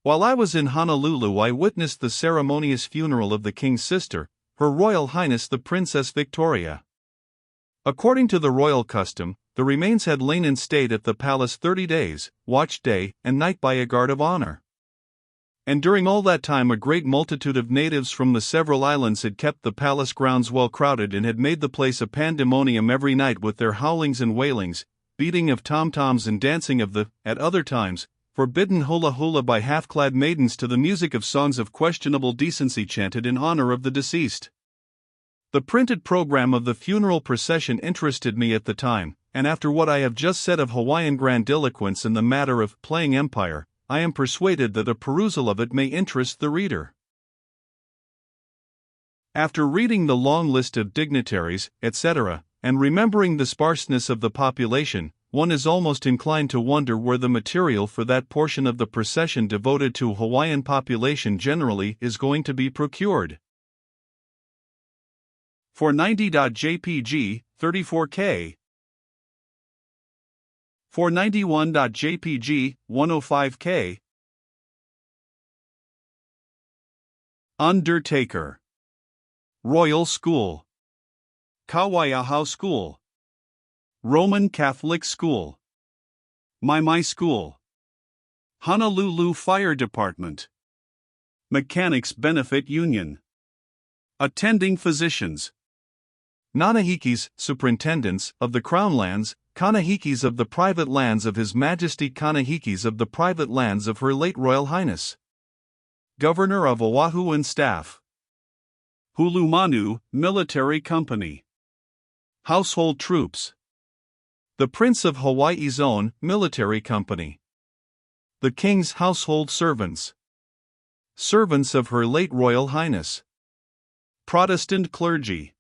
While I was in Honolulu, I witnessed the ceremonious funeral of the king's sister, Her Royal Highness the Princess Victoria. According to the royal custom, the remains had lain in state at the palace 30 days, watched day and night by a guard of honor. And during all that time a great multitude of natives from the several islands had kept the palace grounds well crowded and had made the place a pandemonium every night with their howlings and wailings, beating of tom-toms and dancing of the, at other times, forbidden hula-hula by half-clad maidens to the music of songs of questionable decency chanted in honor of the deceased. The printed program of the funeral procession interested me at the time, and after what I have just said of Hawaiian grandiloquence in the matter of playing empire, I am persuaded that a perusal of it may interest the reader. After reading the long list of dignitaries, etc., and remembering the sparseness of the population, one is almost inclined to wonder where the material for that portion of the procession devoted to Hawaiian population generally is going to be procured. 490.jpg, 34K. 491.jpg, 105K. Undertaker. Royal School. Kawaiahau School. Roman Catholic School. Maimai School. Honolulu Fire Department. Mechanics Benefit Union. Attending Physicians. Nanahikis, Superintendents, of the Crown Lands, Kanahikis of the private lands of His Majesty, Kanahikis of the private lands of Her late Royal Highness. Governor of Oahu and Staff. Hulumanu, Military Company. Household Troops. The Prince of Hawaii's Own Military Company. The King's Household Servants. Servants of Her late Royal Highness. Protestant Clergy.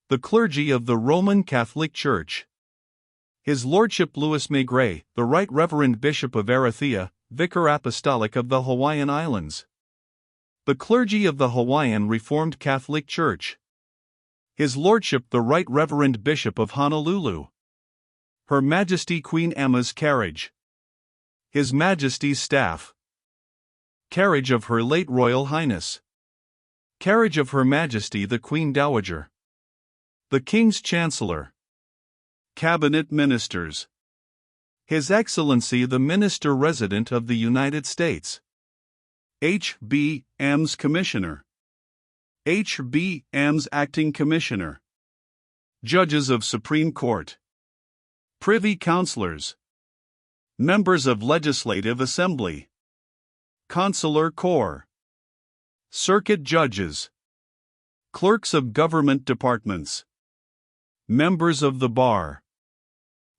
The clergy of the Roman Catholic Church. His Lordship Louis Maigret, the Right Reverend Bishop of Arathea, Vicar Apostolic of the Hawaiian Islands. The clergy of the Hawaiian Reformed Catholic Church. His Lordship the Right Reverend Bishop of Honolulu. Her Majesty Queen Emma's Carriage. His Majesty's Staff. Carriage of Her late Royal Highness. Carriage of Her Majesty the Queen Dowager. The King's Chancellor. Cabinet Ministers. His Excellency the Minister Resident of the United States. H.B. M's Commissioner. H.B. M's Acting Commissioner. Judges of Supreme Court. Privy Councilors. Members of Legislative Assembly. Consular Corps. Circuit Judges. Clerks of Government Departments. Members of the Bar.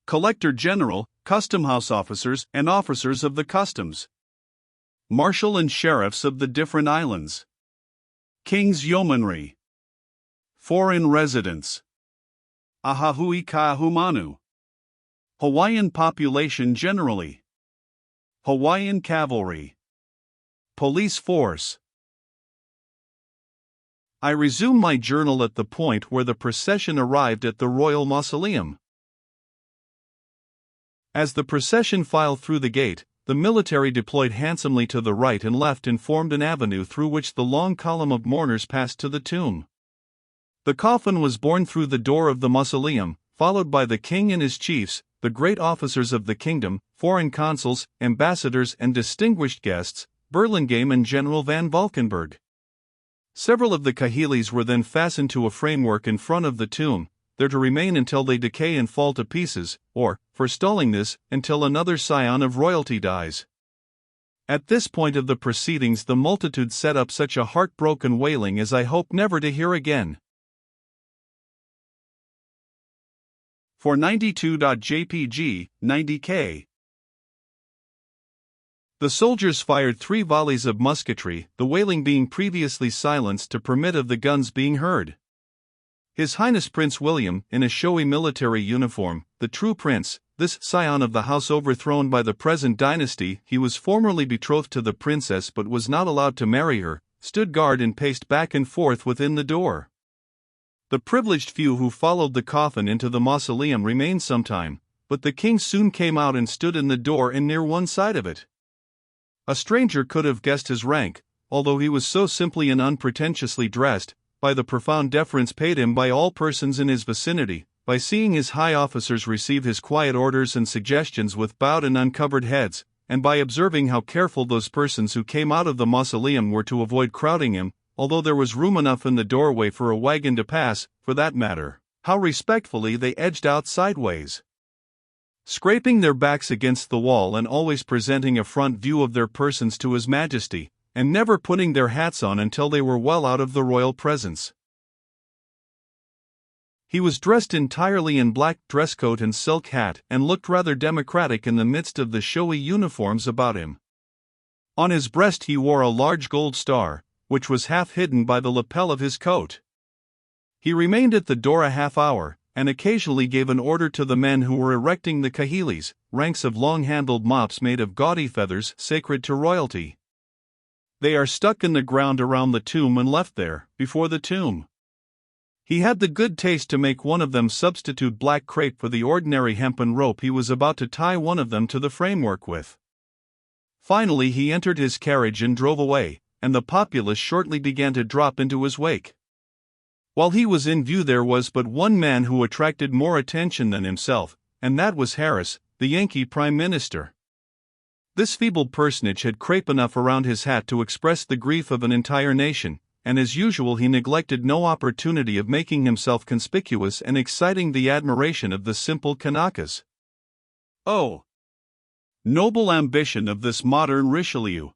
Collector General, Custom House Officers and Officers of the Customs. Marshal and Sheriffs of the different islands. King's Yeomanry. Foreign Residents. Ahahui Kahumanu. Hawaiian population generally. Hawaiian Cavalry. Police Force. I resume my journal at the point where the procession arrived at the Royal Mausoleum. As the procession filed through the gate, the military deployed handsomely to the right and left and formed an avenue through which the long column of mourners passed to the tomb. The coffin was borne through the door of the mausoleum, followed by the king and his chiefs, the great officers of the kingdom, foreign consuls, ambassadors and distinguished guests, Burlingame and General van Valkenburg. Several of the kahilis were then fastened to a framework in front of the tomb, there to remain until they decay and fall to pieces, or, forestalling this, until another scion of royalty dies. At this point of the proceedings the multitude set up such a heartbroken wailing as I hope never to hear again. 492.jpg, 90K. The soldiers fired 3 volleys of musketry, the wailing being previously silenced to permit of the guns being heard. His Highness Prince William, in a showy military uniform, the true prince, this scion of the house overthrown by the present dynasty, he was formerly betrothed to the princess but was not allowed to marry her, stood guard and paced back and forth within the door. The privileged few who followed the coffin into the mausoleum remained some time, but the king soon came out and stood in the door and near one side of it. A stranger could have guessed his rank, although he was so simply and unpretentiously dressed, by the profound deference paid him by all persons in his vicinity, by seeing his high officers receive his quiet orders and suggestions with bowed and uncovered heads, and by observing how careful those persons who came out of the mausoleum were to avoid crowding him, although there was room enough in the doorway for a wagon to pass, for that matter, how respectfully they edged out sideways, scraping their backs against the wall and always presenting a front view of their persons to His Majesty, and never putting their hats on until they were well out of the royal presence. He was dressed entirely in black dress coat and silk hat, and looked rather democratic in the midst of the showy uniforms about him. On his breast he wore a large gold star, which was half hidden by the lapel of his coat. He remained at the door a half hour, and occasionally gave an order to the men who were erecting the kahilis, ranks of long-handled mops made of gaudy feathers sacred to royalty. They are stuck in the ground around the tomb and left there, before the tomb. He had the good taste to make one of them substitute black crape for the ordinary hempen rope he was about to tie one of them to the framework with. Finally he entered his carriage and drove away, and the populace shortly began to drop into his wake. While he was in view there was but one man who attracted more attention than himself, and that was Harris, the Yankee Prime Minister. This feeble personage had crape enough around his hat to express the grief of an entire nation, and as usual he neglected no opportunity of making himself conspicuous and exciting the admiration of the simple Kanakas. Oh, noble ambition of this modern Richelieu!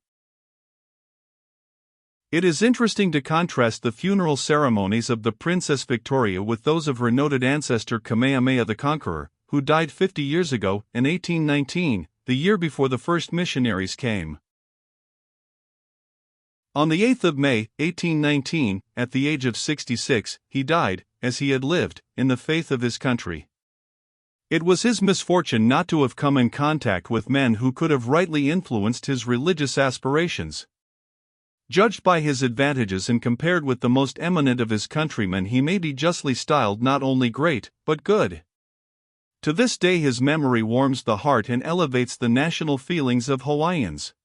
It is interesting to contrast the funeral ceremonies of the Princess Victoria with those of her noted ancestor Kamehameha the Conqueror, who died 50 years ago, in 1819, the year before the first missionaries came. On the 8th of May, 1819, at the age of 66, he died, as he had lived, in the faith of his country. It was his misfortune not to have come in contact with men who could have rightly influenced his religious aspirations. Judged by his advantages and compared with the most eminent of his countrymen, he may be justly styled not only great, but good. To this day his memory warms the heart and elevates the national feelings of Hawaiians.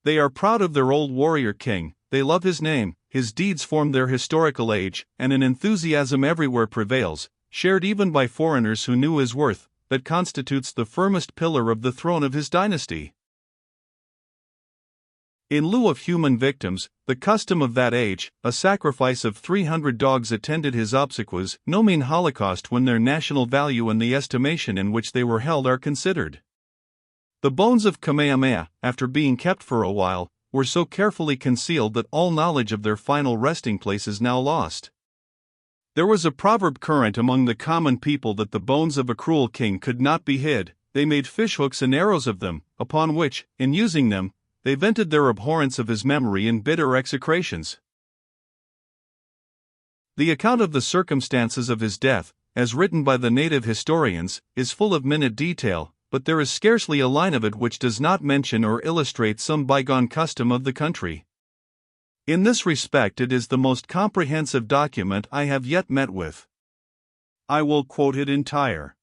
They are proud of their old warrior king, they love his name, his deeds form their historical age, and an enthusiasm everywhere prevails, shared even by foreigners who knew his worth, that constitutes the firmest pillar of the throne of his dynasty. In lieu of human victims, the custom of that age, a sacrifice of 300 dogs attended his obsequies, no mean holocaust when their national value and the estimation in which they were held are considered. The bones of Kamehameha, after being kept for a while, were so carefully concealed that all knowledge of their final resting place is now lost. There was a proverb current among the common people that the bones of a cruel king could not be hid. They made fishhooks and arrows of them, upon which, in using them, they vented their abhorrence of his memory in bitter execrations. The account of the circumstances of his death, as written by the native historians, is full of minute detail, but there is scarcely a line of it which does not mention or illustrate some bygone custom of the country. In this respect it is the most comprehensive document I have yet met with. I will quote it entire.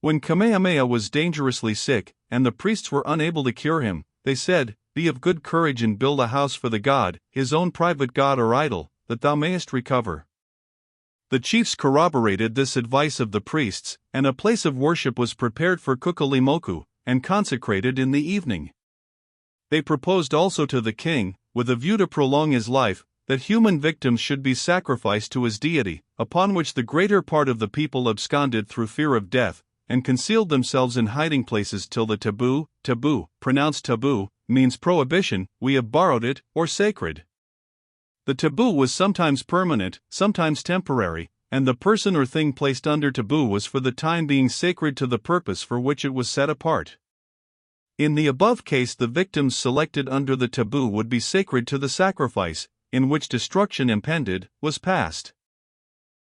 When Kamehameha was dangerously sick, and the priests were unable to cure him, they said, "Be of good courage and build a house for the god, his own private god or idol, that thou mayest recover." The chiefs corroborated this advice of the priests, and a place of worship was prepared for Kukalimoku, and consecrated in the evening. They proposed also to the king, with a view to prolong his life, that human victims should be sacrificed to his deity, upon which the greater part of the people absconded through fear of death, and concealed themselves in hiding places till the taboo, pronounced taboo, means prohibition, we have borrowed it, or sacred. The taboo was sometimes permanent, sometimes temporary, and the person or thing placed under taboo was for the time being sacred to the purpose for which it was set apart. In the above case the victims selected under the taboo would be sacred to the sacrifice, in which destruction impended, was past.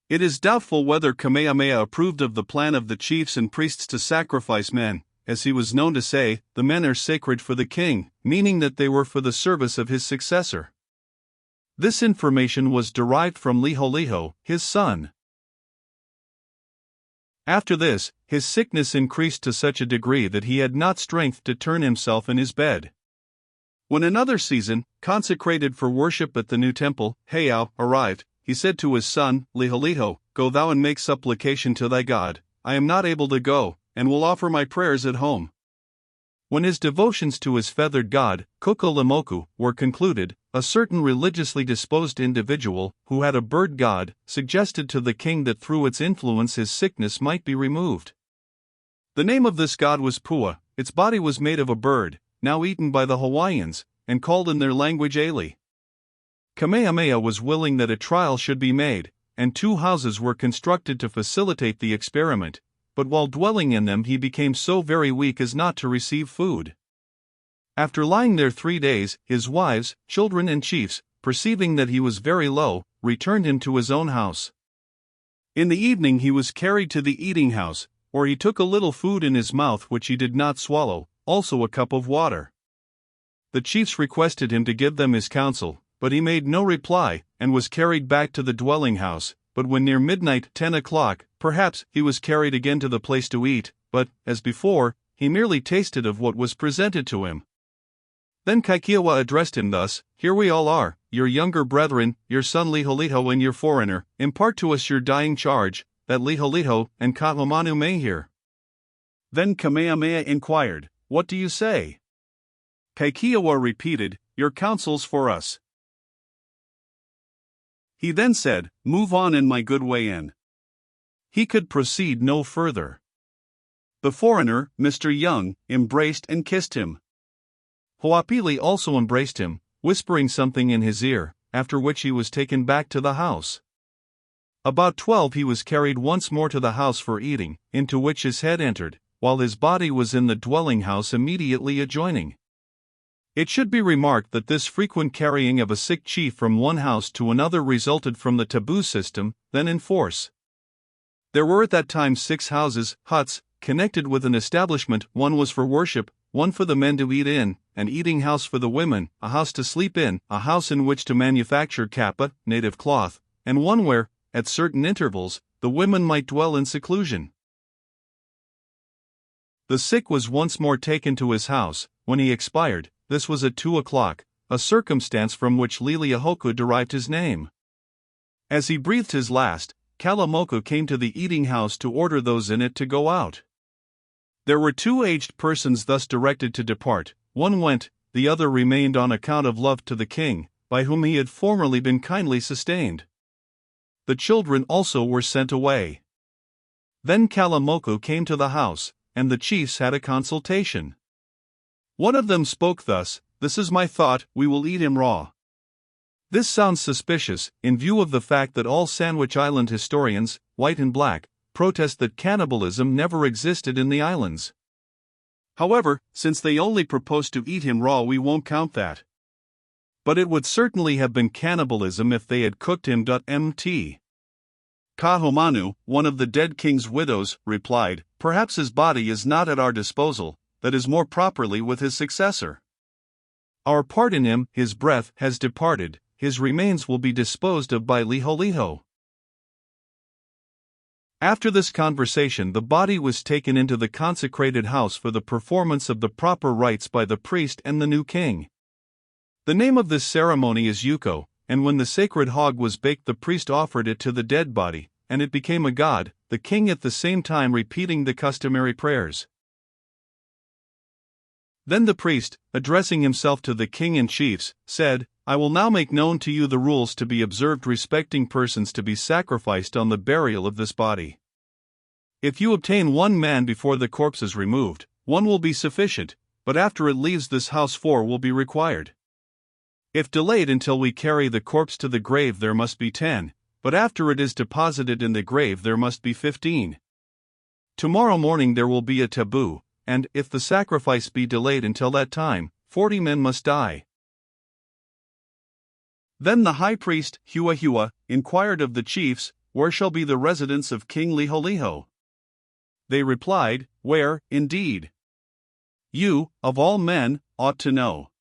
It is doubtful whether Kamehameha approved of the plan of the chiefs and priests to sacrifice men, as he was known to say, "The men are sacred for the king," meaning that they were for the service of his successor. This information was derived from Liholiho, his son. After this, his sickness increased to such a degree that he had not strength to turn himself in his bed. When another season, consecrated for worship at the new temple, Heiau, arrived, he said to his son, Liholiho, "Go thou and make supplication to thy God. I am not able to go, and will offer my prayers at home." When his devotions to his feathered god, Kukulemoku, were concluded, a certain religiously disposed individual, who had a bird god, suggested to the king that through its influence his sickness might be removed. The name of this god was Pua. Its body was made of a bird, now eaten by the Hawaiians, and called in their language Ali. Kamehameha was willing that a trial should be made, and 2 houses were constructed to facilitate the experiment, but while dwelling in them he became so very weak as not to receive food. After lying there 3 days, his wives, children and chiefs, perceiving that he was very low, returned him to his own house. In the evening he was carried to the eating house, where he took a little food in his mouth which he did not swallow, also a cup of water. The chiefs requested him to give them his counsel, but he made no reply, and was carried back to the dwelling house. But when near midnight, 10 o'clock, perhaps, he was carried again to the place to eat, but, as before, he merely tasted of what was presented to him. Then Kaikiowa addressed him thus: "Here we all are, your younger brethren, your son Liholiho and your foreigner. Impart to us your dying charge, that Liholiho and Kahumanu may hear." Then Kamehameha inquired, "What do you say?" Kaikiowa repeated, "Your counsels for us." He then said, "Move on in my good way in." He could proceed no further. The foreigner, Mr. Young, embraced and kissed him. Hoapili also embraced him, whispering something in his ear, after which he was taken back to the house. About 12 he was carried once more to the house for eating, into which his head entered, while his body was in the dwelling house immediately adjoining. It should be remarked that this frequent carrying of a sick chief from one house to another resulted from the taboo system, then in force. There were at that time 6 houses, huts, connected with an establishment. One was for worship, one for the men to eat in, an eating house for the women, a house to sleep in, a house in which to manufacture kapa, native cloth, and one where, at certain intervals, the women might dwell in seclusion. The sick was once more taken to his house. When he expired, this was at 2 o'clock, a circumstance from which Liliahoku derived his name. As he breathed his last, Kalamoku came to the eating house to order those in it to go out. There were 2 aged persons thus directed to depart. One went, the other remained on account of love to the king, by whom he had formerly been kindly sustained. The children also were sent away. Then Kalamoku came to the house, and the chiefs had a consultation. One of them spoke thus: "This is my thought, we will eat him raw." This sounds suspicious, in view of the fact that all Sandwich Island historians, white and black, protest that cannibalism never existed in the islands. However, since they only propose to eat him raw, we won't count that. But it would certainly have been cannibalism if they had cooked him. Mt. Kahumanu, one of the dead king's widows, replied, "Perhaps his body is not at our disposal, that is more properly with his successor. Our part in him, his breath, has departed, his remains will be disposed of by Liholiho." After this conversation, the body was taken into the consecrated house for the performance of the proper rites by the priest and the new king. The name of this ceremony is Yuko, and when the sacred hog was baked, the priest offered it to the dead body, and it became a god, the king at the same time repeating the customary prayers. Then the priest, addressing himself to the king and chiefs, said, "I will now make known to you the rules to be observed respecting persons to be sacrificed on the burial of this body. If you obtain 1 man before the corpse is removed, 1 will be sufficient, but after it leaves this house 4 will be required. If delayed until we carry the corpse to the grave, there must be 10, but after it is deposited in the grave there must be 15. Tomorrow morning there will be a taboo, and, if the sacrifice be delayed until that time, 40 men must die." Then the high priest, Huahua, inquired of the chiefs, "Where shall be the residence of King Liholiho?" They replied, "Where, indeed? You, of all men, ought to know."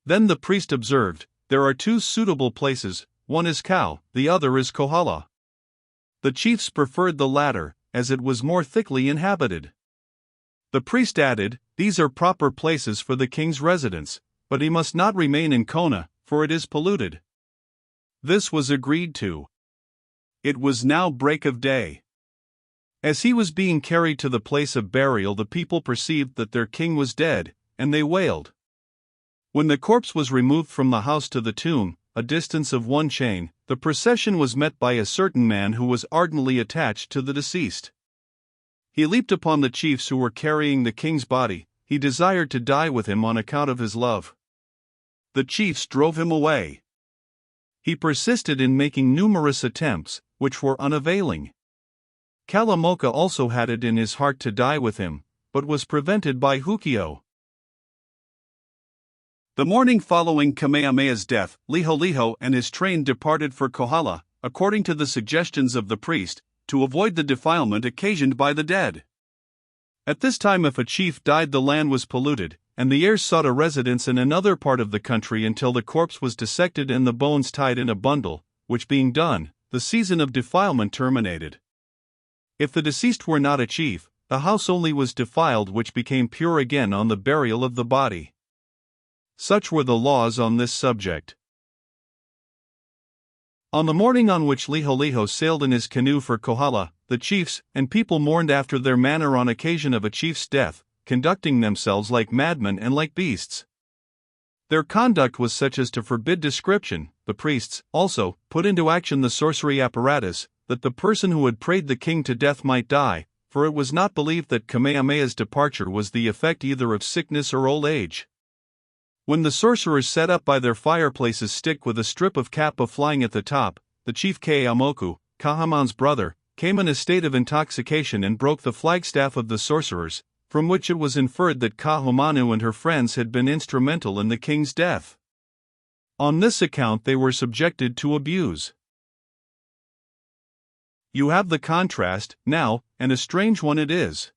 Then the priest observed, "There are 2 suitable places, one is Kau, the other is Kohala." The chiefs preferred the latter, as it was more thickly inhabited. The priest added, "These are proper places for the king's residence, but he must not remain in Kona, for it is polluted." This was agreed to. It was now break of day. As he was being carried to the place of burial, the people perceived that their king was dead, and they wailed. When the corpse was removed from the house to the tomb, a distance of one chain, the procession was met by a certain man who was ardently attached to the deceased. He leaped upon the chiefs who were carrying the king's body. He desired to die with him on account of his love. The chiefs drove him away. He persisted in making numerous attempts, which were unavailing. Kalamoka also had it in his heart to die with him, but was prevented by Hukio. The morning following Kamehameha's death, Liholiho and his train departed for Kohala, according to the suggestions of the priest, to avoid the defilement occasioned by the dead. At this time, if a chief died, the land was polluted, and the heirs sought a residence in another part of the country until the corpse was dissected and the bones tied in a bundle, which being done, the season of defilement terminated. If the deceased were not a chief, the house only was defiled, which became pure again on the burial of the body. Such were the laws on this subject. On the morning on which Liholiho sailed in his canoe for Kohala, the chiefs and people mourned after their manner on occasion of a chief's death, conducting themselves like madmen and like beasts. Their conduct was such as to forbid description. The priests, also, put into action the sorcery apparatus, that the person who had prayed the king to death might die, for it was not believed that Kamehameha's departure was the effect either of sickness or old age. When the sorcerers set up by their fireplaces stick with a strip of kappa flying at the top, the chief Keamoku, Kahamon's brother, came in a state of intoxication and broke the flagstaff of the sorcerers, from which it was inferred that Kahumanu and her friends had been instrumental in the king's death. On this account they were subjected to abuse. You have the contrast, now, and a strange one it is.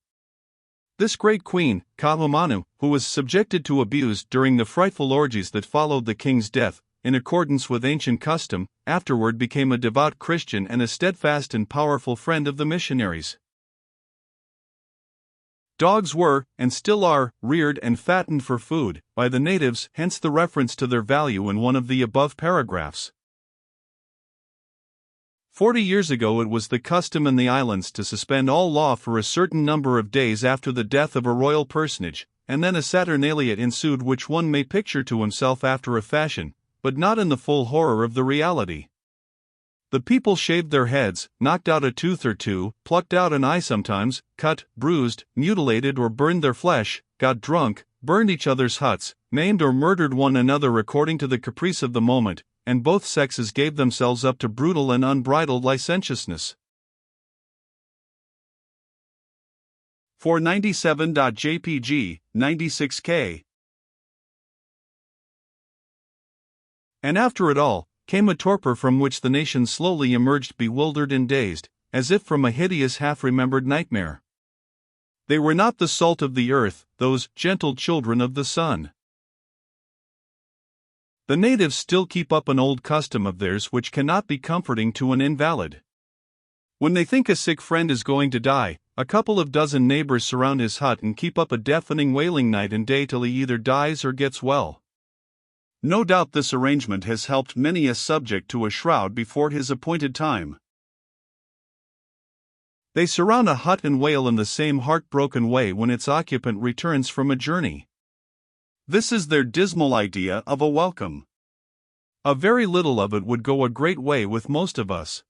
This great queen, Kahumanu, who was subjected to abuse during the frightful orgies that followed the king's death, in accordance with ancient custom, afterward became a devout Christian and a steadfast and powerful friend of the missionaries. Dogs were, and still are, reared and fattened for food by the natives, hence the reference to their value in one of the above paragraphs. 40 years ago it was the custom in the islands to suspend all law for a certain number of days after the death of a royal personage, and then a Saturnalia ensued which one may picture to himself after a fashion, but not in the full horror of the reality. The people shaved their heads, knocked out a tooth or two, plucked out an eye sometimes, cut, bruised, mutilated or burned their flesh, got drunk, burned each other's huts, maimed or murdered one another according to the caprice of the moment, and both sexes gave themselves up to brutal and unbridled licentiousness. 497.jpg, 96k. And after it all, came a torpor from which the nation slowly emerged bewildered and dazed, as if from a hideous half-remembered nightmare. They were not the salt of the earth, those gentle children of the sun. The natives still keep up an old custom of theirs which cannot be comforting to an invalid. When they think a sick friend is going to die, a couple of dozen neighbors surround his hut and keep up a deafening wailing night and day till he either dies or gets well. No doubt this arrangement has helped many a subject to a shroud before his appointed time. They surround a hut and wail in the same heartbroken way when its occupant returns from a journey. This is their dismal idea of a welcome. A very little of it would go a great way with most of us.